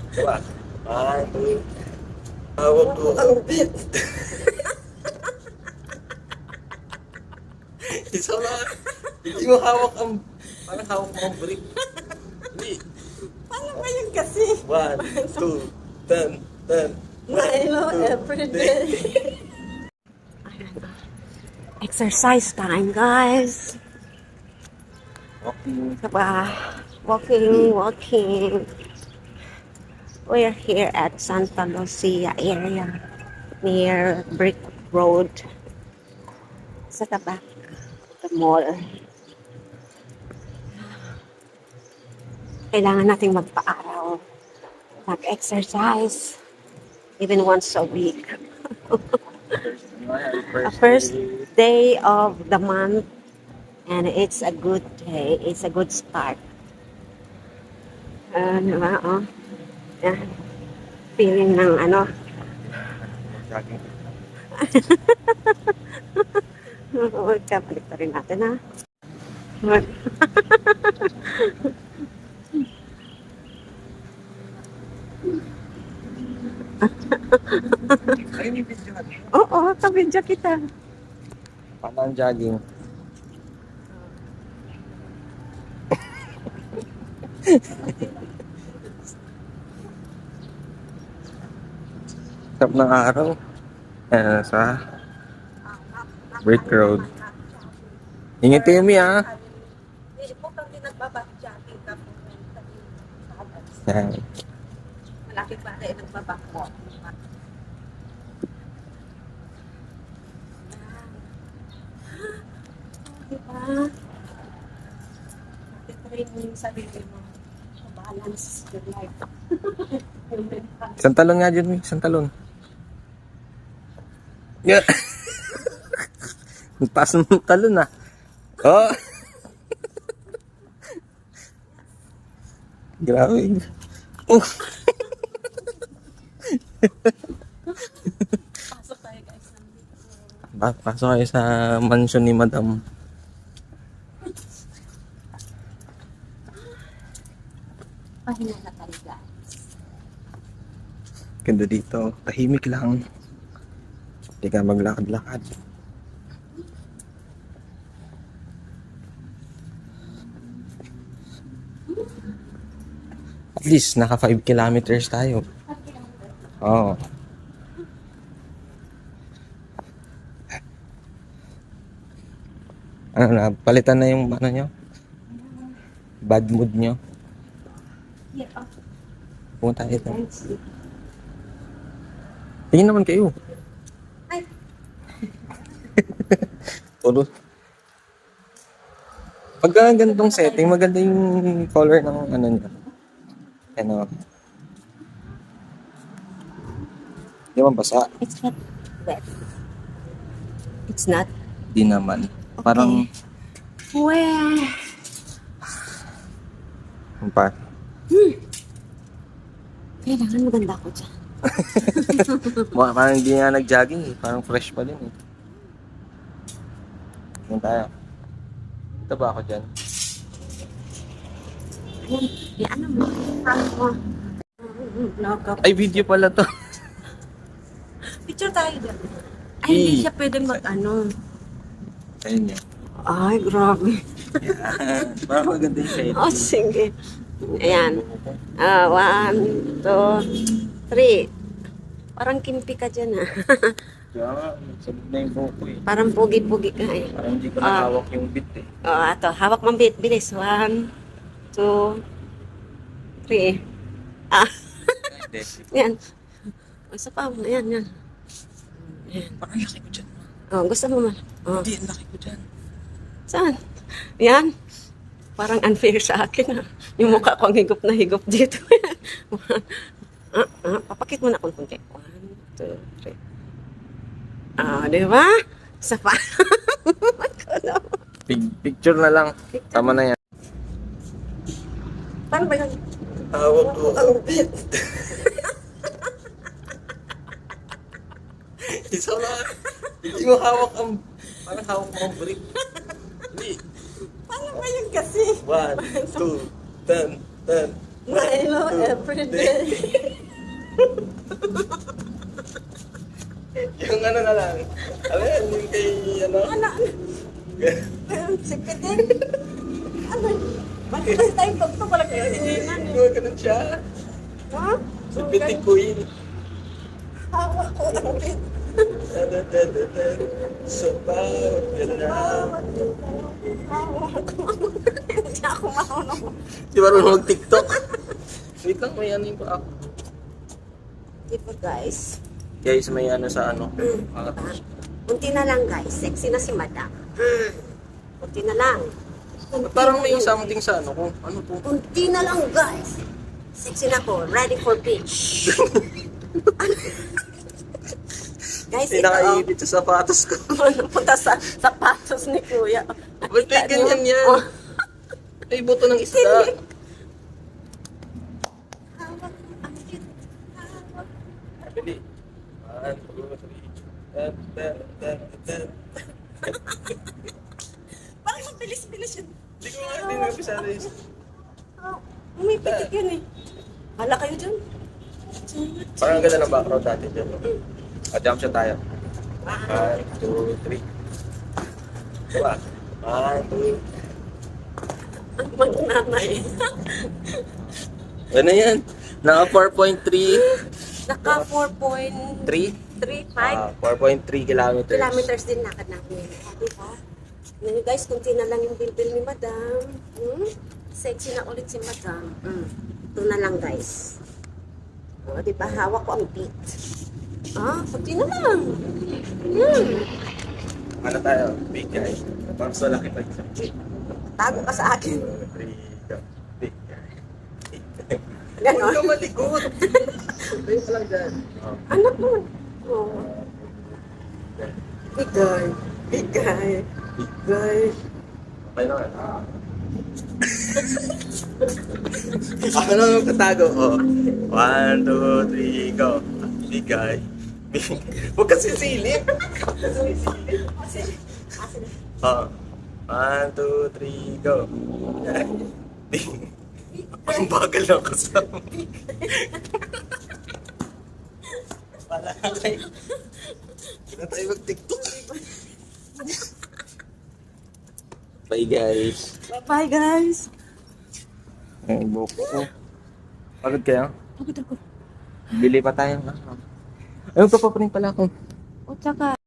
Diba? Hawak ko ang bit. Isa lang. Hindi mo hawak ang... Parang hawak mo ang brick. Hindi. Paano ba yun kasi? 1, 2, 10, 10. Milo every day. Exercise time, guys. Walking. Diba? Walking. We're here at Santa Lucia area near Brick Road sa tabak the mall. Kailangan nating magpa-araw, mag-exercise even once a week. A first day of the month, and it's a good day. It's a good start. Diba? Oh. Yan. Feeling ng ano. Jogging. Kapalik pa rin natin, ha? Ay, may video ka. Oo, kabidya kita. Paano ang jogging? Sarap ng araw. Sa Brick Road. Ingat kayo, Mi, ha? Mukhang din nagbabak-jogging ka po. Yan. Malaki pa rin nagbabak mo. Diba? Natitrain mo yung sarili mo. Balance your life. Isang talon nga dyan, Mi. Isang talon. Yeah. Taas ng talon, ah. Oh. Grabe. Pasok tayo, guys. Pasok kayo sa mansion ni Madam. Pahinga na tayo, guys. Ganda dito. Tahimik lang. Hindi ka maglakad-lakad. At least, naka 5 kilometers tayo. Oo. Ano na, palitan na yung ano nyo? Bad mood nyo. Yeah. Pumunta tayo ito. Tingin naman kayo. Ay. Todo. Pagka ganitong setting, maganda yung color ng ano nyo. Ano. Di ba basa? It's not wet. It's not. Di naman. Parang, Where? ano pa? Kailangan maganda ako dyan. Parang hindi nga nag-jogging eh. Parang fresh pa din eh. Tingin tayo. Ito ba ako dyan? Yan, ano mo? Ano mo? Ay, video pala to. Picture tayo dyan. Ay, hindi siya pwede mag-ano. Ayun yan. Ay, grabe. Yan. Parang maganda yung setting. Oh, sige. Ayan. 1, 2, 3. Parang kimpi ka dyan, ha? Diyan, sabog na yung buko eh. Parang pugi-pugi ka, eh. Parang hindi ko nakawak yung bit eh. Ito. Hawak mong bit. Bilis. 1, 2, 3. Hindi. Yan. Isa pa. Yan, yan. Parang laki ko dyan. Gusto mo man? Hindi, ang laki ko dyan. Saan? Yan. Parang unfair sa akin, ha? Yung mukha ko ang higop na higop dito. Papakit mo na akong kunti. 1, 2, 3. Di ba? Isa pa. Picture na lang. Tama na yan. Paano ba yun? Hawak ko ang bit. Isa lang. Hindi mo hawak ang... Parang hawak mo ang brick. Hindi. Paano ba yun kasi? 1, 2, 10, 10. Milo every day. Yung ano na lang. Ano yan? Yung kay ano? Ano? Si Pitin? Ano? Bakit kasi tayong tugtog wala kayo hinihingan eh. Yung ganun siya. Ha? Si Petit Queen. Hawak ko ang pit. Sa bawat galaw. Hawak ko. Hindi ako marunong. Di ba rin mag-tiktok? Wait lang, may ano yung ako. Diba guys? Guys, may ano sa ano. Kunti na lang guys. Sexy na si madam. Kunti na lang. Parang may something sa ano kung ano to. Kunti na lang guys. Sexy na ko. Ready for beach. Guys, May ito nakaibit sa sapatos ko. punta sa sapatos ni Kuya. Ba't may ganyan yan? Oh. May buto ng isda. Hawak ko ang pit. Hawak. Bili. 1, 2, 3. Parang mabilis-bilis yun. Hindi ko nga din napisalis. Umipitik yun eh. Hala kayo dyan. Parang ang ganda ng background natin dyan. No? Jump shot tayo. 1, 2, 3. Diba? 1, 2. Ang magnanay. Ano yan? Naka 4.3. Naka 4.35 4.3 kilometers. kilometers din lakad namin. Diba? Ngayon guys, kunti na lang yung bilbil ni Madam. Sexy na ulit si Madam. Ito na lang guys. O, diba? Hawak ko ang beat. Kunti na lang. Ano tayo? Big guy. Parang sa laki pa isa. Tago ka sa akin. 2, 3, go. Big guy. Ganon. Huwag ka malikot. Ayun ka lang dyan. Anak mo. Oh. Big guy. Big guy. Big guy. Okay na nga. Ako na yung katago. 1, 2, 3, go. Big guy. Huwag ka sisilip. Huwag ka sisilip. 1, 2, 3, go. Ang bagal ng kasama. Wala ka kayo. Hindi na tayo mag-tiktok. Bye guys. Bye guys. Ay, buko ko. Pagod kayo? Pagod ako. Bili pa tayo. Ayun, papaparin pala ako. O tsaka.